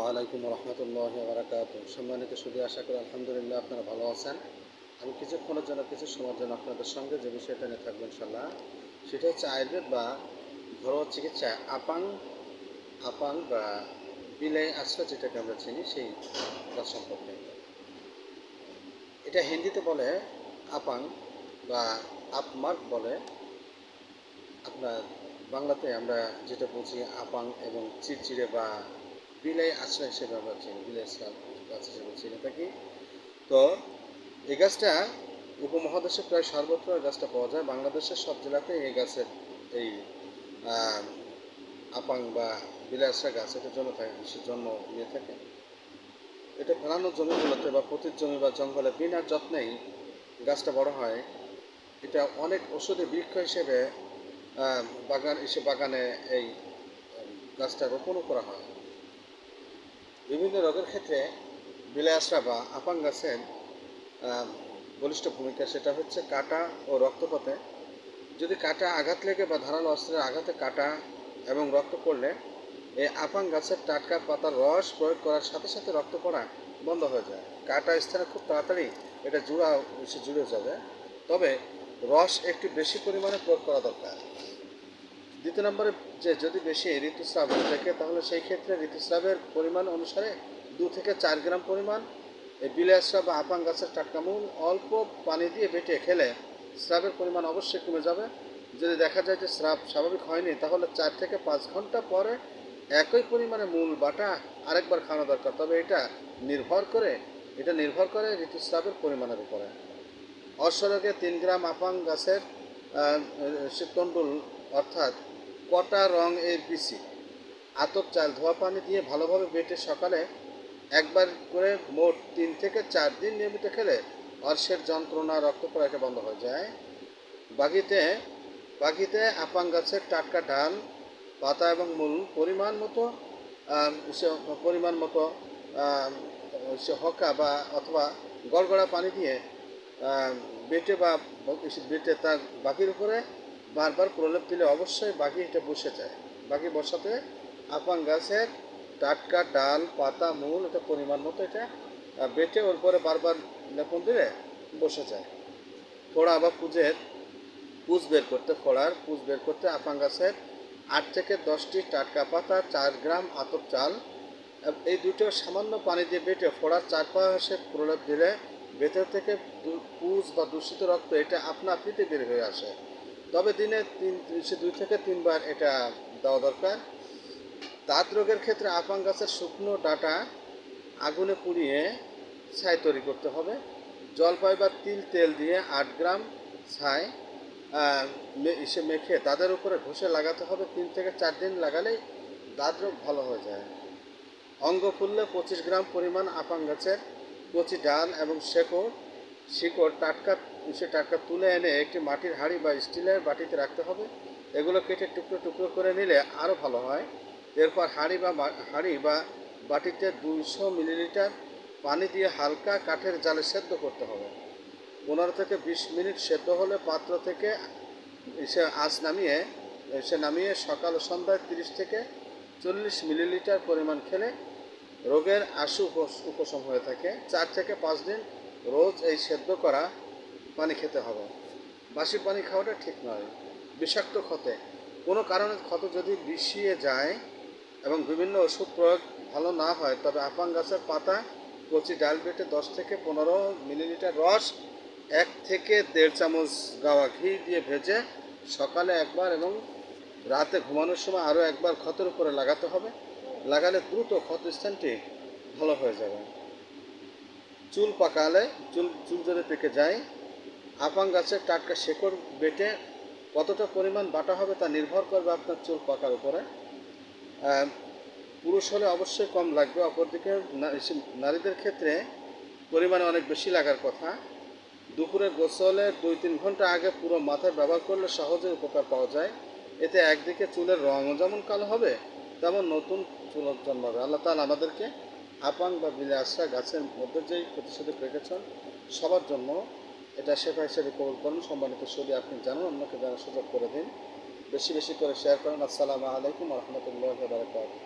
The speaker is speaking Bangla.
ওয়ালাইকুম রহমতুল্লাহি ওয়া বারাকাতুহু। সম্মানিত সুধী, আশা করি আলহামদুলিল্লাহ আপনারা ভালো আছেন। আমি কিছুক্ষণের জন্য কিছু সময়ের জন্য আপনাদের সঙ্গে যে বিষয়টা নিয়ে থাকবো ইনশাল্লাহ, সেটা হচ্ছে আয়ুর্বেদ বা ঘরোয়া চিকিৎসায় আপাং আপাং বা বিলাই আশ্রয় যেটাকে আমরা চিনি সেই গাছ সম্পর্কে। এটা হিন্দিতে বলে আপাং বা আপমার্ক বলে। আপনার বাংলাতে আমরা যেটা বুঝি আপাং এবং চিড়চিড়ে বা বিলাই আশ্রয় হিসেবে আমরা চিনি, বিলাই আশ্রয় গাছ হিসেবে চিনে থাকি। তো এই গাছটা উপমহাদেশে প্রায় সর্বত্র এই গাছটা পাওয়া যায়। বাংলাদেশের সব জেলাতে এই গাছের এই আপাং বা বিলাই আশ্রয় গাছ এটা জন্ম নিয়ে থাকে। এটা ফেলানো জমিগুলোতে বা পতির জমি বা জঙ্গলে বিনা যত্নেই গাছটা বড় হয়। এটা অনেক ওষুধি বৃক্ষ হিসেবে বাগানে এই গাছটা রোপণও করা হয়। বিভিন্ন রোগের ক্ষেত্রে বিলাই আশ্রয় বা আপাং গাছের বলিষ্ঠ ভূমিকা, সেটা হচ্ছে কাটা ও রক্তপাতে। যদি কাটা আঘাত লেগে বা ধারালো অস্ত্রের আঘাতে কাটা এবং রক্ত পড়লে এই আপাং গাছের টাটকা পাতার রস প্রয়োগ করার সাথে সাথে রক্ত পড়া বন্ধ হয়ে যায়। কাটা স্থানে খুব তাড়াতাড়ি এটা জুড়ে যাবে, তবে রস একটু বেশি পরিমাণে প্রয়োগ করা দরকার। দ্বিতীয় নম্বরে, যদি বেশি ঋতুস্রাব হয়ে থাকে তাহলে সেই ক্ষেত্রে ঋতুস্রাবের পরিমাণ অনুসারে 2 থেকে 4 গ্রাম পরিমাণ এই বিলাই আশ্রয় বা আপাং গাছের টাটকা মূল অল্প পানি দিয়ে বেটে খেলে স্রাবের পরিমাণ অবশ্যই কমে যাবে। যদি দেখা যায় যে স্রাব স্বাভাবিক হয়নি, তাহলে 4 থেকে 5 ঘন্টা পরে একই পরিমাণে মূল বাটা আরেকবার খাওয়ানো দরকার। তবে এটা নির্ভর করে ঋতুস্রাবের পরিমাণের উপরে। অশ্বরোগে 3 গ্রাম আপাং গাছের তন্ডুল অর্থাৎ কটা রং এর বিচি, আতপ চাল ধোয়া পানি দিয়ে ভালোভাবে বেটে সকালে একবার করে মোট 3 থেকে 4 দিন নিয়মিত খেলে অর্শের যন্ত্রণা, রক্তপড়া এটা বন্ধ হয়ে যায়। বাগিতে বাগিতে আপাং গাছের টাটকা ডাল, পাতা এবং মূল পরিমাণ মতো হকা বা অথবা গড়গড়া পানি দিয়ে বেটে তার বাকির উপরে বারবার প্রলেপ দিলে অবশ্যই বাকি এটা বসে যায়। বাকি বসাতে আপাং গাছের টাটকা ডাল, পাতা, মূল এটা পরিমাণ মতো এটা বেটে ওর পরে বারবার লেপন দিলে বসে যায়। ফোড়া বা ফোড়ার পুঁজ বের করতে আপাং গাছের 8 থেকে 10টি টাটকা পাতা, 4 গ্রাম আতপ চাল, এই দুটো সামান্য পানি দিয়ে বেটে ফোড়ার চারপাশে প্রলেপ দিলে ভেতর থেকে পুঁজ বা দূষিত রক্ত এটা আপনা আপনিতে বের হয়ে আসে। তবে দিনে 2 থেকে 3 বার এটা দেওয়া দরকার। দাঁত রোগের ক্ষেত্রে আপাং গাছের শুকনো ডাঁটা আগুনে পুড়িয়ে ছাই তৈরি করতে হবে। জলপাই বা তিল তেল দিয়ে 8 গ্রাম ছাই মেখে দাঁতের উপরে ঘষে লাগাতে হবে। 3 থেকে 4 দিন লাগালেই দাঁত রোগ ভালো হয়ে যায়। অঙ্গ ফুললে 25 গ্রাম পরিমাণ আপাং গাছের কচি ডাল এবং শিকড় টাটকা তুলে এনে একটি মাটির হাঁড়ি বা স্টিলের বাটিতে রাখতে হবে। এগুলো কেটে টুকরো টুকরো করে নিলে আরও ভালো হয়। এরপর হাঁড়ি বা বাটিতে 200 মিলিলিটার পানি দিয়ে হালকা কাঠের জালে সেদ্ধ করতে হবে। 15 থেকে 20 মিনিট সেদ্ধ হলে পাত্র থেকে নামিয়ে সকাল ও সন্ধ্যায় 30 থেকে 40 মিলিলিটার পরিমাণ খেলে রোগের উপশম হয়ে থাকে। 4 থেকে 5 দিন রোজ এই সেদ্ধ করা পানি খেতে হবে। বাসি পানি খাওয়াটা ঠিক নয়। বিষাক্ত কোনো কারণে ক্ষত যদি বিষিয়ে যায় এবং বিভিন্ন ওষুধ প্রয়োগ ভালো না হয়, তবে আপাং গাছের পাতা, কচি ডাল বেটে 10 থেকে 15 মিলিলিটার রস 1 থেকে 1.5 চামচ গাওয়া ঘি দিয়ে ভেজে সকালে একবার এবং রাতে ঘুমানোর সময় আরও একবার ক্ষতের উপরে লাগাতে হবে। লাগালে দ্রুত ক্ষত স্থানটি ভালো হয়ে যাবে। চুল পাকালে চুল যদি পেকে যায়, আপাং গাছের টাটকা শেকড় বেটে কতটা পরিমাণ বাটা হবে তা নির্ভর করবে আপনার চুল পাকার উপরে। পুরুষ হলে অবশ্যই কম লাগবে, অপরদিকে নারীদের ক্ষেত্রে পরিমাণে অনেক বেশি লাগার কথা। দুপুরের গোসলের 2-3 ঘন্টা আগে পুরো মাথায় ব্যবহার করলে সহজে উপকার পাওয়া যায়। এতে একদিকে চুলের রঙও যেমন কালো হবে, তেমন নতুন চুল জন্মাবে। আল্লাহ তাআলা আমাদেরকে আপাং বা বিলাই আশ্রয় গাছের মধ্যে যেই প্রতিষেধক রেখেছেন সবার জন্য এটা শেফা হিসেবে কবুল করুন। সম্মানিত সুধী, আপনি জানুন, অন্যকে জানার সুযোগ করে দিন, বেশি বেশি করে শেয়ার করেন। আসসালামু আলাইকুম ওয়া রাহমাতুল্লাহি ওয়া বারাকাতুহু।